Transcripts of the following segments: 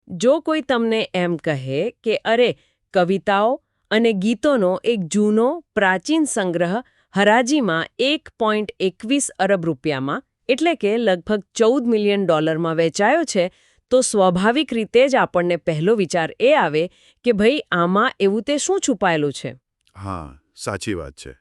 જો કોઈ તમને એમ કહે કે અરે કવિતાઓ અને ગીતોનો એક જૂનો પ્રાચીન સંગ્રહ હરાજીમાં 1.21 અરબ રૂપિયામાં એટલે કે લગભગ $14 મિલિયન વેચાયો છે તો સ્વાભાવિક રીતે જ આપણને પહેલો વિચાર એ આવે કે ભાઈ આમાં એવું તે શું છુપાયેલું છે. હા, સાચી વાત છે.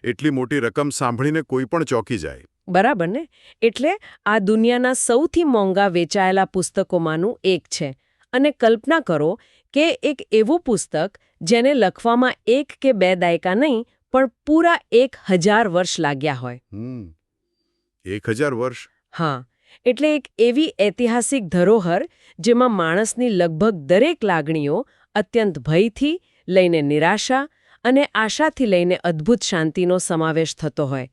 એટલી મોટી રકમ સાંભળીને કોઈ પણ ચોંકી જાય. બરાબર ને? એટલે આ દુનિયાના સૌથી મોંઘા વેચાયેલા પુસ્તકોમાંનું એક છે. અને કલ્પના કરો કે એક એવું પુસ્તક જેને લખવામાં 1 કે 2 દાયકા નહીં પણ પૂરા 1000 વર્ષ લાગ્યા હોય. 1000 વર્ષ? હા, એટલે એક એવી ઐતિહાસિક ધરોહર જેમાં માણસની લગભગ દરેક લાગણીઓ અત્યંત ભયથી લઈને નિરાશા અને આશાથી લઈને અદ્ભુત શાંતિનો સમાવેશ થતો હોય.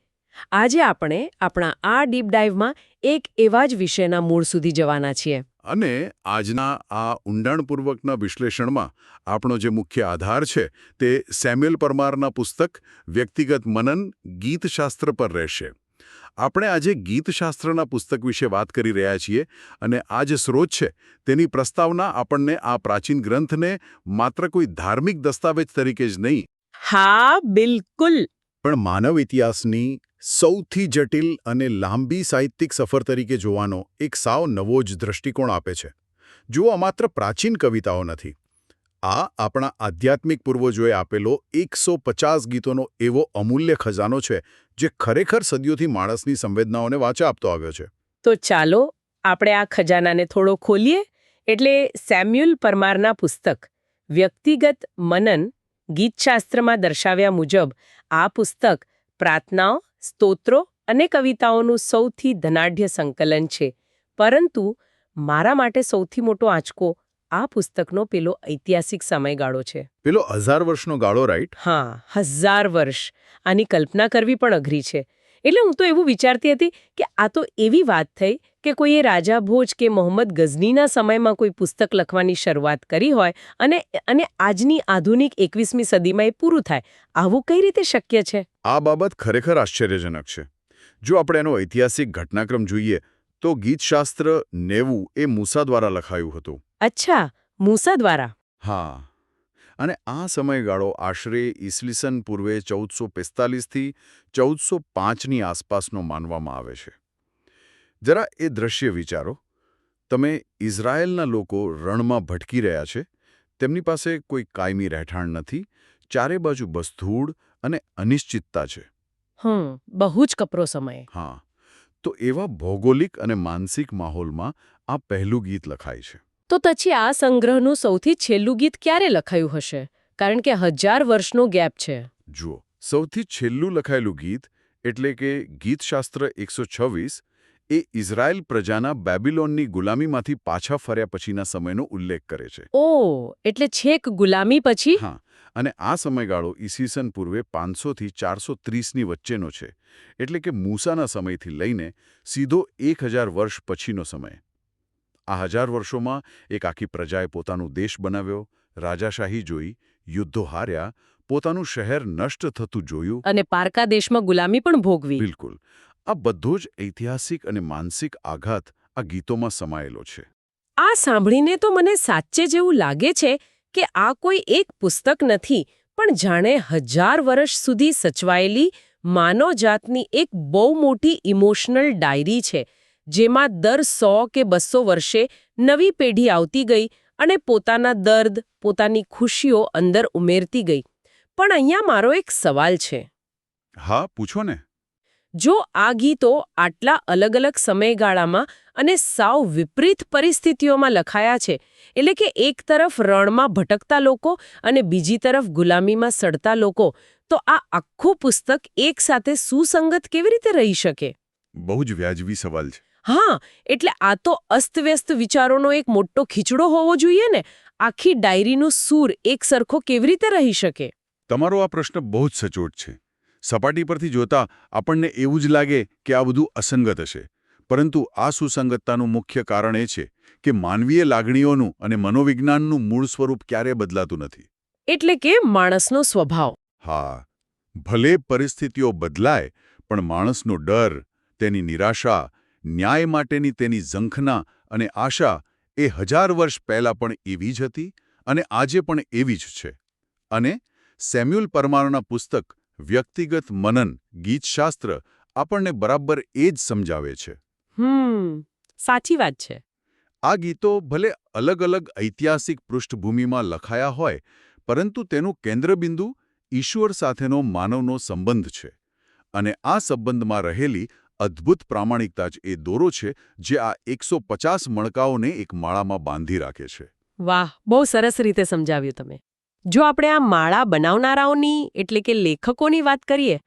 આજે આપણે આપણા આ ડીપ ડાઇવમાં એક એવા જ વિષયના મૂળ સુધી જવાના છીએ. અને આજના આ ઊંડાણપૂર્વકના વિશ્લેષણમાં આપણો જે મુખ્ય આધાર છે તે સેમ્યુઅલ પરમારના પુસ્તક વ્યક્તિગત મનન ગીતશાસ્ત્ર પર રહેશે. આપણે આજે ગીતશાસ્ત્રના પુસ્તક વિશે વાત કરી રહ્યા છીએ અને આ જે સ્રોત છે તેની પ્રસ્તાવના આપણને આ પ્રાચીન ગ્રંથને માત્ર કોઈ ધાર્મિક દસ્તાવેજ તરીકે જ નહીં, હા, બિલકુલ, પણ માનવ ઇતિહાસની સૌથી જટિલ અને લાંબી સાહિત્યિક સફર તરીકે જોવાનો એક સાવ નવો જ દૃષ્ટિકોણ આપે છે. જુઓ, આ માત્ર પ્રાચીન કવિતાઓ નથી. આ આપણા આધ્યાત્મિક પૂર્વજોએ આપેલો 150 ગીતોનો એવો અમૂલ્ય ખજાનો છે જે ખરેખર સદીઓથી માણસની સંવેદનાઓને વાચા આપતો આવ્યો છે. તો ચાલો આપણે આ ખજાનાને થોડો ખોલીએ. એટલે સેમ્યુઅલ પરમારના પુસ્તક વ્યક્તિગત મનન ગીતશાસ્ત્રમાં દર્શાવ્યા મુજબ આ પુસ્તક પ્રાર્થનાઓ, સ્તોત્રો અને કવિતાઓનું સૌથી ધનાઢ્ય સંકલન છે. પરંતુ મારા માટે સૌથી મોટો આંચકો આ પુસ્તકનો પેલો ઐતિહાસિક સમયગાળો છે. પેલો 1000 વર્ષનો ગાળો, રાઈટ? હા, 1000 વર્ષ. આની કલ્પના કરવી પણ અઘરી છે. એટલે હું તો એવું વિચારતી હતી કે આ તો એવી વાત થઈ કે કોઈએ રાજા ભોજ કે મોહમ્મદ ગઝનીના સમયમાં કોઈ પુસ્તક લખવાની શરૂઆત કરી હોય અને આજની આધુનિક 21મી સદીમાં એ પૂરું થાય. આવું કઈ રીતે શક્ય છે? આ બાબત ખરેખર આશ્ચર્યજનક છે. જો આપણે એનો ઐતિહાસિક ઘટનાક્રમ જોઈએ તો ગીતશાસ્ત્ર 90 એ મૂસા દ્વારા લખાયું હતું. અચ્છા, મૂસા દ્વારા. હા, અને આ સમયગાળો આશરે ઈસવીસન પૂર્વે 1445થી 1405ની આસપાસનો માનવામાં આવે છે. જરા એ દ્રશ્ય વિચારો. તમે ઇઝરાયેલના લોકો રણમાં ભટકી રહ્યા છે. તેમની પાસે કોઈ કાયમી રહેઠાણ નથી. ચારે બાજુ બસ ધૂળ અને અનિશ્ચિતતા છે. બહુ જ કપરો સમય. હા, તો એવા ભૌગોલિક અને માનસિક માહોલમાં આ પહેલું ગીત લખાય છે. તો પછી આ સંગ્રહનું સૌથી છેલ્લું ગીત ક્યારે લખાયું હશે? કારણ કે 1000 વર્ષનો ગેપ છે. જુઓ, સૌથી છેલ્લું લખાયેલું ગીત એટલે કે ગીતશાસ્ત્ર 126 એ ઇઝરાયેલ પ્રજાના બેબિલોનની ગુલામીમાંથી પાછા ફર્યા પછીના સમયનો ઉલ્લેખ કરે છે. ઓહ, એટલે છેક ગુલામી પછી? હા, અને આ સમયગાળો ઈસવીસન પૂર્વે 500થી 430ની વચ્ચેનો છે. એટલે કે મૂસાના સમયથી લઈને સીધો 1000 વર્ષ પછીનો સમય. આ 1000 વર્ષોમાં એક આખી પ્રજાએ પોતાનો દેશ બનાવ્યો, રાજાશાહી જોઈ, યુદ્ધો હાર્યા, પોતાનું શહેર નષ્ટ થતું જોયું, અને પારકા દેશમાં ગુલામી પણ ભોગવી. બિલકુલ. આ બધો જ ઐતિહાસિક અને માનસિક આઘાત આ ગીતોમાં સમાયેલો છે. આ સાંભળીને તો મને સાચે જ એવું લાગે છે કે આ કોઈ એક પુસ્તક નથી, પણ જાણે 1000 વર્ષ સુધી સચવાયેલી માનવજાતની એક બહુ મોટી ઇમોશનલ ડાયરી છે, જેમાં દર 100 કે 200 વર્ષે નવી પેઢી આવતી ગઈ અને પોતાના દર્દ, પોતાની ખુશીઓ અંદર ઉમેરતી ગઈ. પણ અહીંયા મારો એક સવાલ છે. હા, પૂછો ને. જો આ ગીતો આટલા અલગ-અલગ સમયગાળામાં અને સાવ વિપરીત પરિસ્થિતિઓમાં લખાયા છે, એટલે કે એક તરફ રણમાં ભટકતા લોકો અને બીજી તરફ ગુલામીમાં સડતા લોકો, તો આ આખું પુસ્તક એક સાથે સુસંગત કેવી રીતે રહી શકે? બહુ જ વ્યાજબી સવાલ છે. હા, એટલે આ તો અસ્તવ્યસ્ત વિચારોનો એક મોટો ખીચડો હોવો જોઈએ ને. આખી ડાયરીનું સૂર એક સરખો કેવી રીતે રહી શકે? તમારો આ પ્રશ્ન બહુ જ સચોટ છે. સપાટી પરથી જોતા આપણને એવું જ લાગે કે આ બધું અસંગત હશે. પરંતુ આ સુસંગતતાનું મુખ્ય કારણ એ છે કે માનવીય લાગણીઓનું અને મનોવિજ્ઞાનનું મૂળ સ્વરૂપ ક્યારેય બદલાતું નથી. એટલે કે માણસનો સ્વભાવ. હા, ભલે પરિસ્થિતિઓ બદલાય, પણ માણસનો ડર, તેની નિરાશા, ન્યાય માટેની તેની ઝંખના અને આશા એ 1000 વર્ષ પહેલાં પણ એવી જ હતી અને આજે પણ એવી જ છે. અને સેમ્યુઅલ પરમારના પુસ્તક વ્યક્તિગત મનન ગીતશાસ્ત્ર આપણને બરાબર એ જ સમજાવે છે. સાચી વાત છે. આ ગીતો ભલે અલગ અલગ ઐતિહાસિક પૃષ્ઠભૂમિમાં લખાયા હોય, પરંતુ તેનું કેન્દ્રબિંદુ ઈશ્વર સાથેનો માનવનો સંબંધ છે. અને આ સંબંધમાં રહેલી અદ્ભુત પ્રામાણિકતા જ એ દોરો છે જે આ 150 મણકાઓને એક માળામાં બાંધી રાખે છે. વાહ, બહુ સરસ રીતે સમજાવ્યું તમે. જો આપણે આ માળા બનાવનારાઓની એટલે કે લેખકોની વાત કરીએ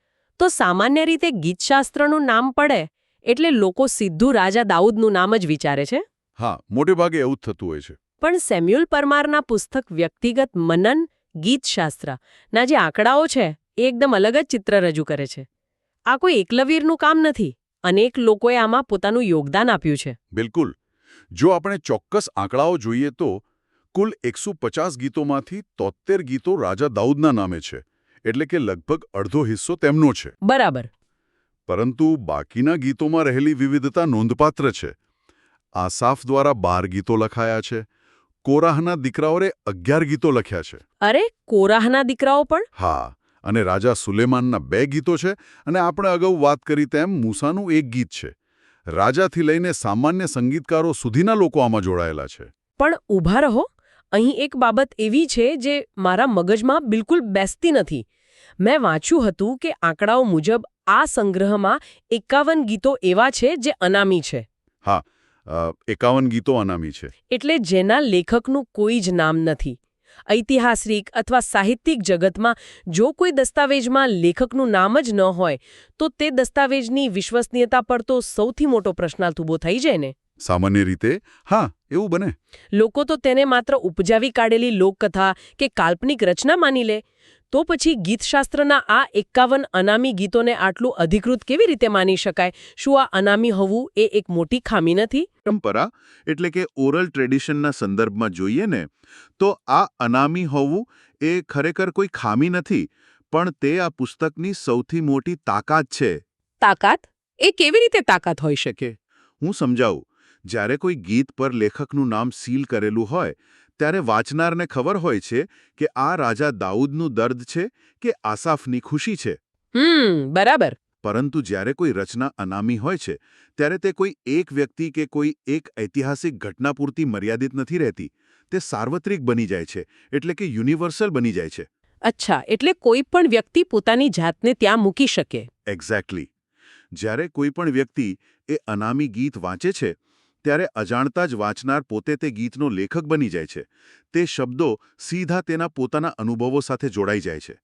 તો સામાન્ય રીતે ગીતશાસ્ત્રનું નામ પડે એટલે લોકો સીધું રાજા દાઉદનું નામ જ વિચારે છે. હા, મોટેભાગે એવું જ થતું હોય છે. પણ સેમ્યુઅલ પરમારના પુસ્તક વ્યક્તિગત મનન ગીતશાસ્ત્રના જે આંકડાઓ છે એ એકદમ અલગ જ ચિત્ર રજૂ કરે છે. આ કોઈ એકલવીરનું કામ નથી. અનેક લોકોએ આમાં પોતાનું યોગદાન આપ્યું છે. બિલકુલ. જો આપણે ચોક્કસ આંકડાઓ જોઈએ તો કુલ 150 ગીતોમાંથી 73 ગીતો રાજા દાઉદના નામે છે. એટલે કે લગભગ અડધો હિસ્સો તેમનો છે. બરાબર. પરંતુ બાકીના ગીતોમાં રહેલી વિવિધતા નોંધપાત્ર છે. આસાફ દ્વારા 12 ગીતો લખાયા છે. કોરાહના દીકરાઓએ 11 ગીતો લખ્યા છે. અરે, કોરાહના દીકરાઓ પણ? હા, અને રાજા સુલેમાનના 2 ગીતો છે, અને આપણે અગાઉ વાત કરી તેમ મૂસાનું 1 ગીત છે. રાજાથી લઈને સામાન્ય સંગીતકારો સુધીના લોકો આમાં જોડાયેલા છે. પણ ઊભા રહો, અહીં એક બાબત એવી છે જે મારા મગજમાં બિલકુલ બેસતી નથી. મેં વાંચ્યું હતું કે આંકડાઓ મુજબ આ સંગ્રહમાં 51 ગીતો એવા છે જે અનામી છે. હા, 51 ગીતો અનામી છે. એટલે જેના લેખકનું કોઈ જ નામ નથી. ઐતિહાસિક અથવા સાહિત્યિક જગતમાં જો કોઈ દસ્તાવેજમાં લેખકનું નામ જ ન હોય તો તે દસ્તાવેજની વિશ્વસનીયતા પર તો સૌથી મોટો પ્રશ્નાર્થ ઊભો થઈ જાય ને. સામાન્ય રીતે હા, એવું બને. લોકો તો તેને માત્ર ઉપજાવી કાઢેલી લોકકથા કે કાલ્પનિક રચના માની લે. તો પછી ગીતશાસ્ત્રના આ 51 અનામી ગીતોને આટલું અધિકૃત કેવી રીતે માની શકાય? શું આ અનામી હોવું એ એક મોટી ખામી નથી? પરંપરા એટલે કે ઓરલ ટ્રેડિશનના સંદર્ભમાં જોઈએ ને તો આ અનામી હોવું એ ખરેખર કોઈ ખામી નથી, પણ તે આ પુસ્તકની સૌથી મોટી તાકાત છે. તાકાત? એ કેવી રીતે તાકાત હોઈ શકે? હું સમજાવું. જ્યારે કોઈ ગીત પર લેખકનું નામ સીલ કરેલું હોય ત્યારે વાંચનારને ખબર હોય છે કે આ રાજા દાઉદનું દર્દ છે કે આસાફની ખુશી છે. બરાબર. પરંતુ જ્યારે કોઈ રચના અનામી હોય છે ત્યારે તે કોઈ એક વ્યક્તિ કે કોઈ એક ઐતિહાસિક ઘટના પૂરતી મર્યાદિત નથી રહેતી. તે સાર્વત્રિક બની જાય છે, એટલે કે યુનિવર્સલ બની જાય છે. અચ્છા, એટલે કોઈ પણ વ્યક્તિ પોતાની જાતને ત્યાં મૂકી શકે. એક્ઝેક્ટલી. જ્યારે કોઈ પણ વ્યક્તિ એ અનામી ગીત વાંચે છે ત્યારે અજાણતા જ વાંચનાર પોતે તે ગીતનો લેખક બની જાય છે. તે શબ્દો સીધા તેના પોતાના અનુભવો સાથે જોડાઈ જાય છે.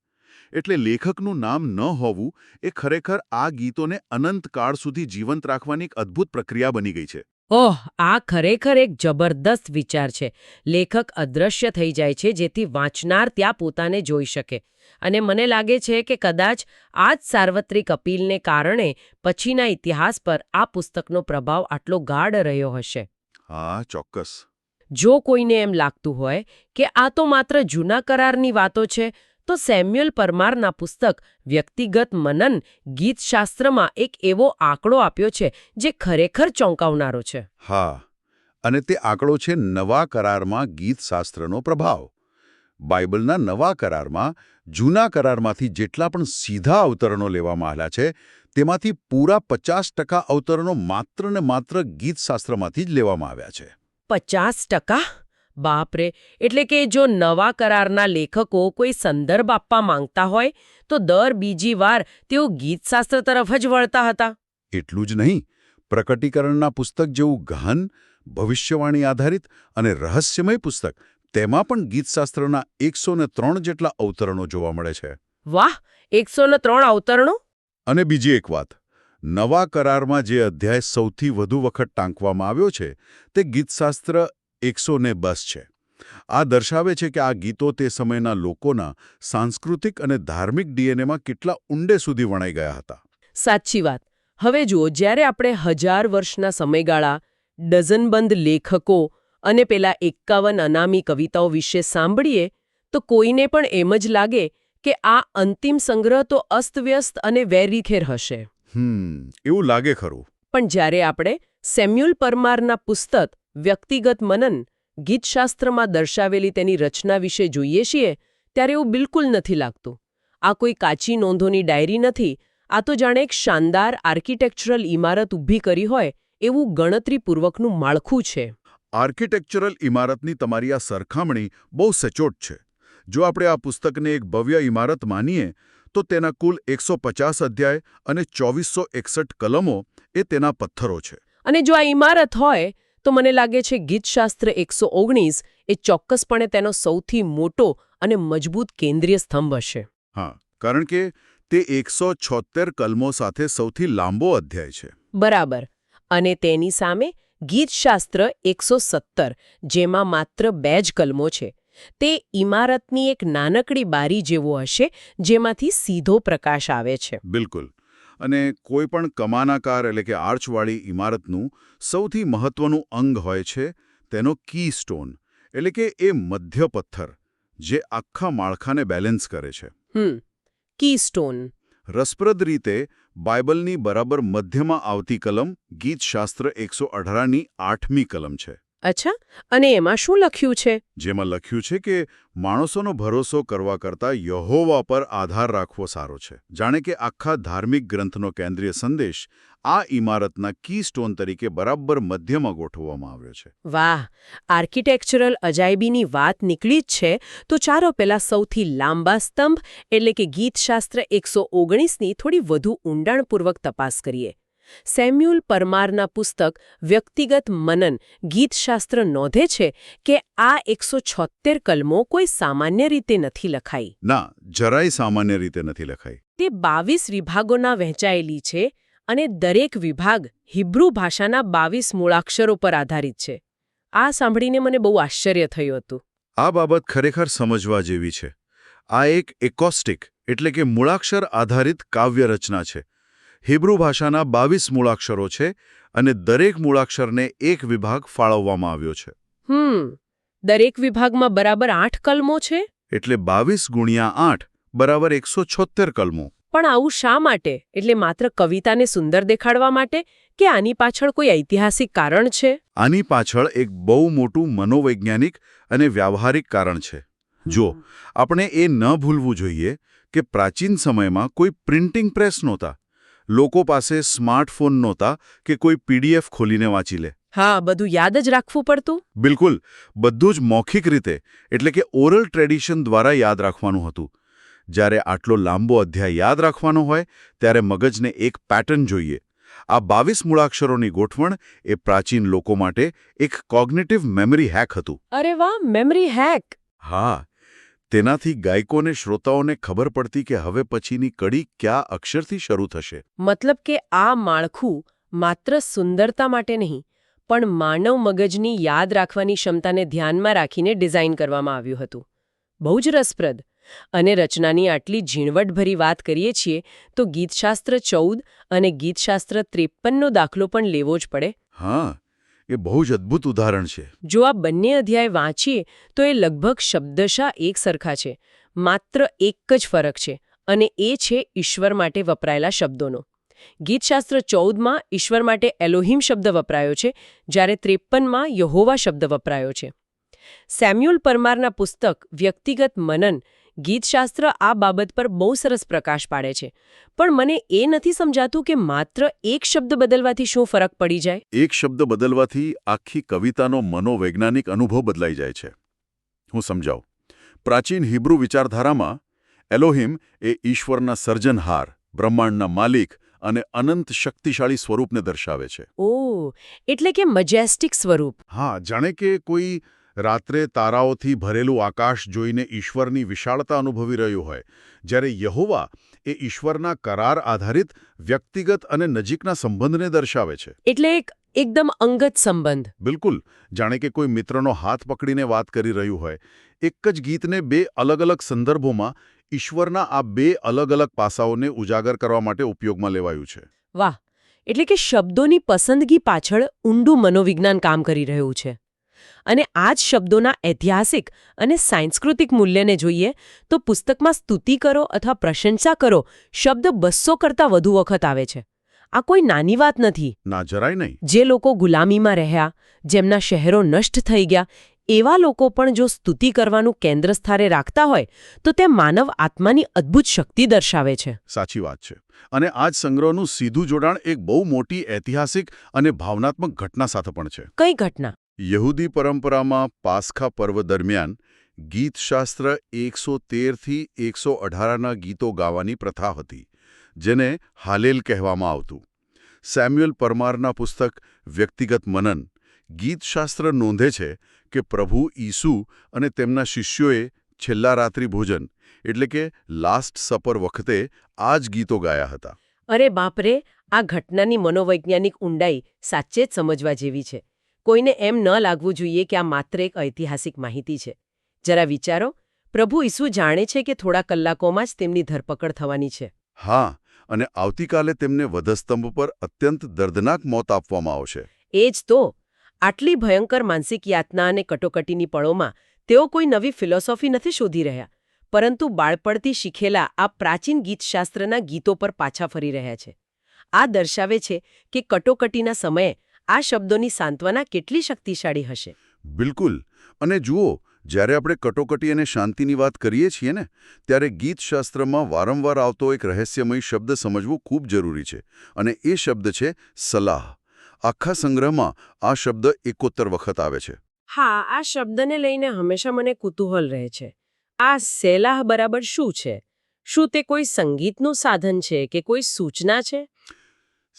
એટલે લેખકનું નામ ન હોવું એ ખરેખર આ ગીતોને અનંતકાળ સુધી જીવંત રાખવાની એક અદ્ભુત પ્રક્રિયા બની ગઈ છે. ઓહ, આ ખરેખર એક જબરદસ્ત વિચાર છે. લેખક અદૃશ્ય થઈ જાય છે જેથી વાંચનાર ત્યાં પોતાને જોઈ શકે. અને મને લાગે છે કે કદાચ આ જ સાર્વત્રિક અપીલને કારણે પછીના ઇતિહાસ પર આ પુસ્તકનો પ્રભાવ આટલો ગાઢ રહ્યો હશે. હા, ચોક્કસ. જો કોઈને એમ લાગતું હોય કે આ તો માત્ર જૂના કરારની વાતો છે, તો સેમ્યુઅલ પરમારના પુસ્તક વ્યક્તિગત મનન ગીતશાસ્ત્રમાં એક એવો આંકડો આપ્યો છે જે ખરેખર ચોંકાવનારો છે. હા, અને તે આંકડો છે નવા કરારમાં ગીતશાસ્ત્રનો પ્રભાવ. બાઇબલના નવા કરારમાં જૂના કરારમાંથી જેટલા પણ સીધા અવતરણો લેવામાં આવ્યા છે તેમાંથી પૂરા 50% અવતરણો માત્ર ને માત્ર ગીતશાસ્ત્રમાંથી જ લેવામાં આવ્યા છે. 50%? બાપરે! એટલે કે જો નવા કરારના લેખકો કોઈ સંદર્ભ આપવા માંગતા હોય તો દર બીજી વાર તેઓ ગીતશાસ્ત્ર તરફ જ વળતા હતા. એટલું જ નહીં, પ્રકટીકરણના પુસ્તક જેવું ગહન, ભવિષ્યવાણી આધારિત અને રહસ્યમય પુસ્તક તેમાં પણ ગીતશાસ્ત્રના 103 જેટલા અવતરણો જોવા મળે છે. વાહ! 103 અવતરણો? અને બીજી એક વાત, નવા કરારમાં જે અધ્યાય સૌથી વધુ વખત ટાંકવામાં આવ્યો છે તે ગીતશાસ્ત્ર 102 છે. આ દર્શાવે છે કે આ ગીતો તે સમયના લોકોના સાંસ્કૃતિક અને ધાર્મિક ડીએનએમાં કેટલા ઊંડે સુધી વણાઈ ગયા હતા. સાચી વાત. હવે જુઓ, જ્યારે આપણે 1000 વર્ષના સમયગાળા, ડઝનબંધ લેખકો અને પેલા 51 અનામી કવિતાઓ વિશે સાંભળીએ તો કોઈને પણ એમ જ લાગે કે આ અંતિમ સંગ્રહ તો અસ્તવ્યસ્ત અને વેરીખેર હશે. એવું લાગે ખરું. પણ જ્યારે આપણે સેમ્યુઅલ પરમારના પુસ્તક વ્યક્તિગત મનન ગીતશાસ્ત્રમાં દર્શાવેલી તેની રચના વિશે જોઈએ છીએ ત્યારે એવું બિલકુલ નથી લાગતું. આ કોઈ કાચી નોંધોની ડાયરી નથી. આ તો જાણે એક શાનદાર આર્કિટેક્ચરલ ઇમારત ઊભી કરી હોય એવું ગણતરીપૂર્વકનું માળખું છે. આર્કિટેક્ચરલ ઇમારતની તમારી આ સરખામણી બહુ સચોટ છે. જો આપણે આ પુસ્તકને એક ભવ્ય ઇમારત માનીએ તો તેના કુલ 150 અધ્યાય અને 2461 કલમો એ તેના પથ્થરો છે. અને જો આ ઇમારત હોય તો મને લાગે છે ગીતશાસ્ત્ર 119 એ ચોક્કસપણે તેનો સૌથી મોટો અને મજબૂત કેન્દ્રીય સ્તંભ હશે. હા, કારણ કે તે 176 કલમો સાથે સૌથી લાંબો અધ્યાય છે. બરાબર. અને તેની સામે ગીતશાસ્ત્ર 117 જેમાં માત્ર 2 જ કલમો છે. તે ઇમારતની એક નાનકડી બારી જેવો હશે જેમાંથી સીધો પ્રકાશ આવે છે. બિલકુલ. અને કોઈ પણ કમાનાકાર એટલે કે આર્ચવાળી ઇમારતનું સૌથી મહત્વનું અંગ હોય છે તેનો કી સ્ટોન, એટલે કે એ મધ્ય પથ્થર જે આખા માળખાને બેલેન્સ કરે છે. કી સ્ટોન. રસપ્રદ રીતે બાઇબલની બરાબર મધ્યમાં આવતી કલમ ગીતશાસ્ત્ર 118ની 8મી કલમ છે. અચ્છા, અને એમાં શું લખ્યું છે? જેમાં લખ્યું છે કે માણસોનો ભરોસો કરવા કરતાં યહોવા પર આધાર રાખવો સારો છે. જાણે કે આખા ધાર્મિક ગ્રંથનો કેન્દ્રીય સંદેશ આ ઇમારતના કી સ્ટોન તરીકે બરાબર મધ્યમાં ગોઠવવામાં આવ્યો છે. વાહ, આર્કિટેક્ચરલ અજાયબીની વાત નીકળી જ છે તો ચાલો પેલા સૌથી લાંબા સ્તંભ એટલે કે ગીતશાસ્ત્ર 119ની થોડી વધુ ઊંડાણપૂર્વક તપાસ કરીએ. સેમ્યુઅલ પરમારના પુસ્તક વ્યક્તિગત મનન ગીતશાસ્ત્ર નોંધે છે કે આ 176 કલમો કોઈ સામાન્ય રીતે નથી લખાઈ. ના, જરાય સામાન્ય રીતે નથી લખાઈ. તે 22 વિભાગોના વહેંચાયેલી છે અને દરેક વિભાગ હિબ્રુ ભાષાના 22 મૂળાક્ષરો પર આધારિત છે. આ સાંભળીને મને બહુ આશ્ચર્ય થયું હતું. આ બાબત ખરેખર સમજવા જેવી છે. આ એક એકોસ્ટિક એટલે કે મૂળાક્ષર આધારિત કાવ્ય રચના છે. હિબ્રુ ભાષાના 22 મૂળાક્ષરો છે અને દરેક મૂળાક્ષરને એક વિભાગ ફાળવવામાં આવ્યો છે. દરેક વિભાગમાં બરાબર 8 કલમો છે. એટલે 22 ગુણ્યા 8 બરાબર 176 કલમો. પણ આવું શા માટે? એટલે માત્ર કવિતાને સુંદર દેખાડવા માટે કે આની પાછળ કોઈ ઐતિહાસિક કારણ છે? આની પાછળ એક બહુ મોટું મનોવૈજ્ઞાનિક અને વ્યાવહારિક કારણ છે. જો આપણે એ ન ભૂલવું જોઈએ કે પ્રાચીન સમયમાં કોઈ પ્રિન્ટિંગ પ્રેસ નહોતા. લોકો પાસે સ્માર્ટફોન નહોતા કે કોઈ પીડીએફ ખોલીને વાંચી લે. હા, બધું યાદ જ રાખવું પડતું. બિલકુલ, બધું જ મૌખિક રીતે એટલે કે ઓરલ ટ્રેડિશન દ્વારા યાદ રાખવાનું હતું. જ્યારે આટલો લાંબો અધ્યાય યાદ રાખવાનો હોય ત્યારે મગજને એક પેટર્ન જોઈએ. આ 22 મૂળાક્ષરોની ગોઠવણ એ પ્રાચીન લોકો માટે એક કોગ્નિટિવ મેમરી હેક હતું. અરે વાહ, મેમરી હેક. હા, તેનાથી ગાયકોને શ્રોતાઓને ખબર પડતી કે હવે પછીની કડી કયા અક્ષરથી શરૂ થશે. મતલબ કે આ માળખું માત્ર સુંદરતા માટે નહીં પણ માનવ મગજની યાદ રાખવાની ક્ષમતાને ધ્યાનમાં રાખીને ડિઝાઇન કરવામાં આવ્યું હતું. બહુ જ રસપ્રદ. અને રચનાની આટલી ઝીણવટભરી વાત કરીએ છીએ તો ગીતશાસ્ત્ર 14 અને ગીતશાસ્ત્ર 53નો દાખલો પણ લેવો જ પડે. હા, એ બહુ જ અદ્ભુત ઉદાહરણ છે. જો આ બંને અધ્યાય વાંચીએ તો એ લગભગ શબ્દશઃ એક સરખા છે. માત્ર એક જ ફરક છે અને એ છે ઈશ્વર માટે વપરાયેલા શબ્દોનો. ગીતશાસ્ત્ર 14માં ઈશ્વર માટે એલોહિમ શબ્દ વપરાયો છે જ્યારે 53માં યહોવા શબ્દ વપરાયો છે. સેમ્યુઅલ પરમારના પુસ્તક વ્યક્તિગત મનન ગીતશાસ્ત્ર આ બાબત પર બહુ સરસ પ્રકાશ પાડે છે. પણ મને એ નથી સમજાતું કે માત્ર એક શબ્દ બદલવાથી શું ફરક પડી જાય? એક શબ્દ બદલવાથી આખી કવિતાનો મનોવૈજ્ઞાનિક અનુભવ બદલાઈ જાય છે. હું સમજાવું. પ્રાચીન હિબ્રુ વિચારધારામાં એલોહિમ એ ઈશ્વરના સર્જનહાર, બ્રહ્માંડના માલિક અને અનંત શક્તિશાળી સ્વરૂપને દર્શાવે છે. ઓહ, એટલે કે મજેસ્ટિક સ્વરૂપ. હા, જાણે કે કોઈ રાત્રે તારાઓથી ભરેલું આકાશ જોઈને ઈશ્વરની વિશાળતા અનુભવી રહ્યું હોય, જ્યારે યહોવા એ ઈશ્વરના કરાર આધારિત વ્યક્તિગત અને નજીકના સંબંધને દર્શાવે છે. એટલે એકદમ અંગત સંબંધ. બિલકુલ, જાણે કે કોઈ મિત્રનો હાથ પકડીને વાત કરી રહ્યું હોય. એક જ ગીતને 2 અલગ અલગ સંદર્ભોમાં ઈશ્વરના આ 2 અલગ અલગ પાસાઓને ઉજાગર કરવા માટે ઉપયોગમાં લેવાયું છે. વાહ, એટલે કે શબ્દોની પસંદગી પાછળ ઊંડું મનોવિજ્ઞાન કામ કરી રહ્યું છે. અને આ જ શબ્દોના ઐતિહાસિક અને સાંસ્કૃતિક મૂલ્યને જોઈએ તો પુસ્તકમાં સ્તુતિ કરો અથવા પ્રશંસા કરો શબ્દ 200 કરતાં વધુ વખત આવે છે. આ કોઈ નાની વાત નથી. ના, જરાય નહીં. જે લોકો ગુલામીમાં રહ્યા, જેમના શહેરો નષ્ટ થઈ ગયા, એવા લોકો પણ જો સ્તુતિ કરવાનું કેન્દ્ર સ્થાને રાખતા હોય તો તે માનવ આત્માની અદ્ભુત શક્તિ દર્શાવે છે. સાચી વાત છે. અને આ જ સંગ્રહનું સીધું જોડાણ એક બહુ મોટી ઐતિહાસિક અને ભાવનાત્મક ઘટના સાથે પણ છે. કઈ ઘટના? યહૂદી પરંપરામાં પાસ્ખા પર્વ દરમિયાન ગીતશાસ્ત્ર 113થી 118ના ગીતો ગાવાની પ્રથા હતી, જેને હાલેલ કહેવામાં આવતું. સેમ્યુઅલ પરમારના પુસ્તક વ્યક્તિગત મનન ગીતશાસ્ત્ર નોંધે છે કે પ્રભુ ઈસુ અને તેમના શિષ્યોએ છેલ્લા રાત્રિ ભોજન એટલે કે લાસ્ટ સપર વખતે આ જ ગીતો ગાયા હતા. અરે બાપરે, આ ઘટનાની મનોવૈજ્ઞાનિક ઊંડાઈ સાચે જ સમજવા જેવી છે. કોઈને એમ ન લાગવું જોઈએ કે આ માત્ર એક ઐતિહાસિક માહિતી છે. જરા વિચારો, પ્રભુ ઈસુ જાણે છે કે થોડા કલાકોમાં જ તેમની ધરપકડ થવાની છે. હા, અને આવતીકાલે તેમને વધસ્તંભ પર અત્યંત દર્દનાક મોત આપવામાં આવશે. એ જ તો. આટલી ભયંકર માનસિક યાતના અને કટોકટીની પળોમાં તેઓ કોઈ નવી ફિલોસોફી નથી શોધી રહ્યા, પરંતુ બાળપણથી શીખેલા આ પ્રાચીન ગીતશાસ્ત્રના ગીતો પર પાછા ફરી રહ્યા છે. આ દર્શાવે છે કે કટોકટીના સમયે આ શબ્દોની સાંત્વના કેટલી શક્તિશાળી હશે. બિલકુલ. અને જુઓ, જ્યારે આપણે કટોકટી અને શાંતિની વાત કરીએ છીએ ને, ત્યારે ગીતશાસ્ત્રમાં વારંવાર આવતો એક રહસ્યમય શબ્દ સમજવું ખૂબ જરૂરી છે, અને એ શબ્દ છે સલાહ. આખા સંગ્રહમાં આ શબ્દ 71 વખત આવે છે. હા, આ શબ્દને લઈને હંમેશા મને કુતૂહલ રહે છે. આ સેલાહ બરાબર શું છે? શું તે કોઈ સંગીતનું સાધન છે કે કોઈ સૂચના છે?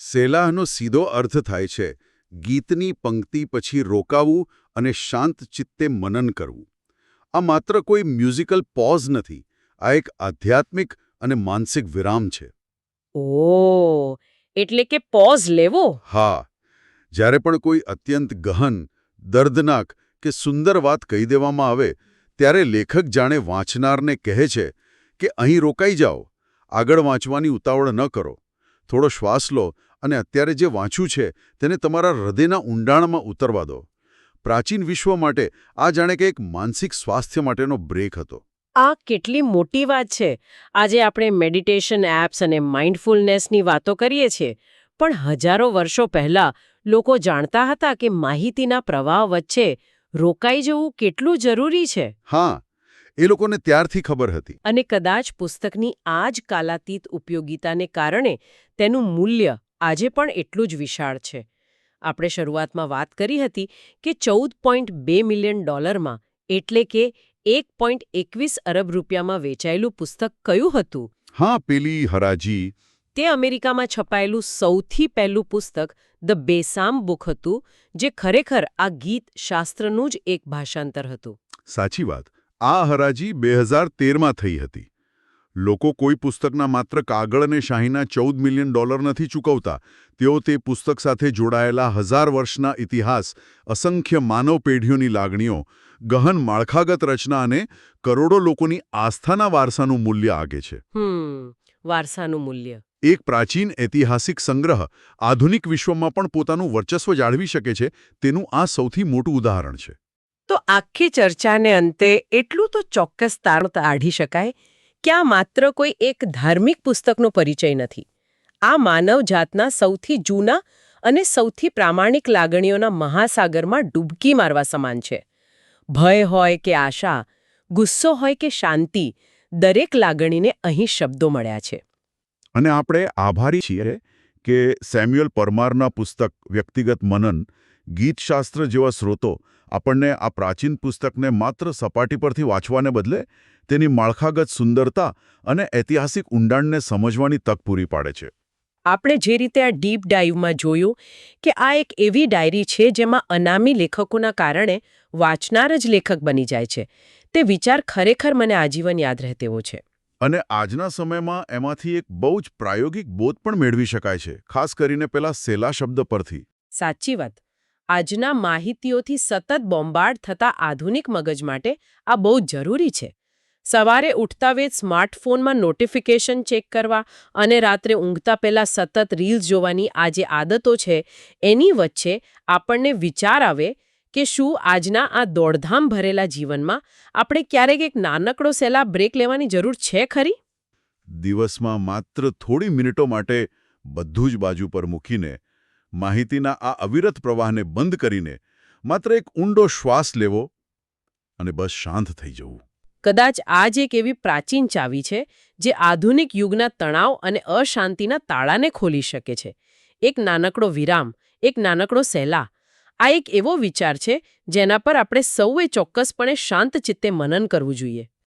સેલાહનો સીધો અર્થ થાય છે ગીતની પંક્તિ પછી રોકાવું અને શાંત ચિત્તે મનન કરવું. આ માત્ર કોઈ મ્યુઝિકલ પોઝ નથી, આ એક આધ્યાત્મિક અને માનસિક વિરામ છે. ઓહ, એટલે કે પોઝ લેવો? હા, જ્યારે પણ કોઈ અત્યંત ગહન, દર્દનાક કે સુંદર વાત કહી દેવામાં આવે, ત્યારે લેખક જાણે વાંચનારને કહે છે કે અહીં રોકાઈ જાઓ, આગળ વાંચવાની ઉતાવળ ન કરો, થોડો શ્વાસ લો અને અત્યારે જે વાંચ્યું છે તેને તમારા હૃદયના ઊંડાણમાં ઉતરવા દો. પ્રાચીન વિશ્વ માટે આ જાણે કે એક માનસિક સ્વાસ્થ્ય માટેનો બ્રેક હતો. આ કેટલી મોટી વાત છે. આજે આપણે મેડિટેશન એપ્સ અને માઇન્ડફુલનેસની વાતો કરીએ છીએ, પણ હજારો વર્ષો પહેલા લોકો જાણતા હતા કે માહિતીના પ્રવાહ વચ્ચે રોકાઈ જવું કેટલું જરૂરી છે. હા, એ લોકોને ત્યારથી ખબર હતી. અને કદાચ પુસ્તકની આ જ કાલાતીત ઉપયોગિતાને કારણે તેનું મૂલ્ય આજે પણ એટલું જ વિશાળ છે. આપણે શરૂઆતમાં વાત કરી હતી કે $14.2 મિલિયન એટલે કે 1.21 અરબ રૂપિયામાં વેચાયેલું પુસ્તક કયું હતું? હા, પેલી હરાજી. તે અમેરિકામાં છપાયેલું સૌથી પહેલું પુસ્તક ધ બેસામ બુક હતું, જે ખરેખર આ ગીત શાસ્ત્રનું જ એક ભાષાંતર હતું. સાચી વાત. આ હરાજી 2013માં થઈ હતી. લોકો કોઈ પુસ્તકના માત્ર કાગળ અને શાહીના $14 મિલિયન નથી ચૂકવતા. તેઓ તે પુસ્તક સાથે જોડાયેલા 1000 વર્ષના ઇતિહાસ, અસંખ્ય માનવ પેઢીઓની લાગણીઓ, ગહન માળખાગત રચના અને કરોડો લોકોની આસ્થાના વારસાનું મૂલ્ય આગે છે. વારસાનું મૂલ્ય. એક પ્રાચીન ઐતિહાસિક સંગ્રહ આધુનિક વિશ્વમાં પણ પોતાનું વર્ચસ્વ જાળવી શકે છે, તેનું આ સૌથી મોટું ઉદાહરણ છે. તો આખી ચર્ચાને અંતે એટલું તો ચોક્કસ તારણ કાઢી શકાય કે આ માત્ર કોઈ એક ધાર્મિક પુસ્તકનો પરિચય નથી. આ માનવ જાતના સૌથી જૂના અને સૌથી પ્રામાણિક લાગણીઓના મહાસાગરમાં ડૂબકી મારવા સમાન છે. ભય હોય કે આશા, ગુસ્સો હોય કે શાંતિ, દરેક લાગણીને અહીં શબ્દો મળ્યા છે. અને આપણે આભારી છીએ કે સેમ્યુઅલ પરમારના પુસ્તક વ્યક્તિગત મનન, ગીતશાસ્ત્ર જેવા સ્રોતો આપણને આ પ્રાચીન પુસ્તકને માત્ર સપાટી પરથી વાંચવાને બદલે તેની માળખાગત સુંદરતા અને ઐતિહાસિક ઊંડાણને સમજવાની તક પૂરી પાડે છે. આપણે જે રીતે આ ડીપ ડાઇવમાં જોયું કે આ એક એવી ડાયરી છે જેમાં અનામી લેખકોના કારણે વાંચનાર જ લેખક બની જાય છે, તે વિચાર ખરેખર મને આજીવન યાદ રહે તેવો છે. અને આજના સમયમાં એમાંથી એક બહુ જ પ્રાયોગિક બોધ પણ મેળવી શકાય છે, ખાસ કરીને પેલા સેલા શબ્દ પરથી. સાચી વાત. આજના માહિતીઓથી સતત બોમ્બાર્ડ થતા આધુનિક મગજ માટે આ બહુ જરૂરી છે. સવારે ઉઠતા વેત સ્માર્ટફોનમાં નોટિફિકેશન ચેક કરવા અને રાત્રે ઊંઘતા પહેલા સતત રીલ્સ જોવાની આ જે આદતો છે, એની વચ્ચે આપણને વિચાર આવે કે શું આજના આ દોડધામ ભરેલા જીવનમાં આપણે ક્યારેક એક નાનકડો સેલા બ્રેક લેવાની જરૂર છે ખરી? દિવસમાં માત્ર થોડી મિનિટો માટે બધું જ બાજુ પર મૂકીને માહિતીના આ અવિરત પ્રવાહને બંધ કરીને માત્ર એક ઊંડો શ્વાસ લેવો અને બસ શાંત થઈ જવું. કદાચ આ જ એક એવી પ્રાચીન ચાવી છે જે આધુનિક યુગના તણાવ અને અશાંતિના તાળાને ખોલી શકે છે. એક નાનકડો વિરામ, એક નાનકડો સહેલા. આ એક એવો વિચાર છે જેના પર આપણે સૌએ ચોક્કસપણે શાંત ચિત્તે મનન કરવું જોઈએ.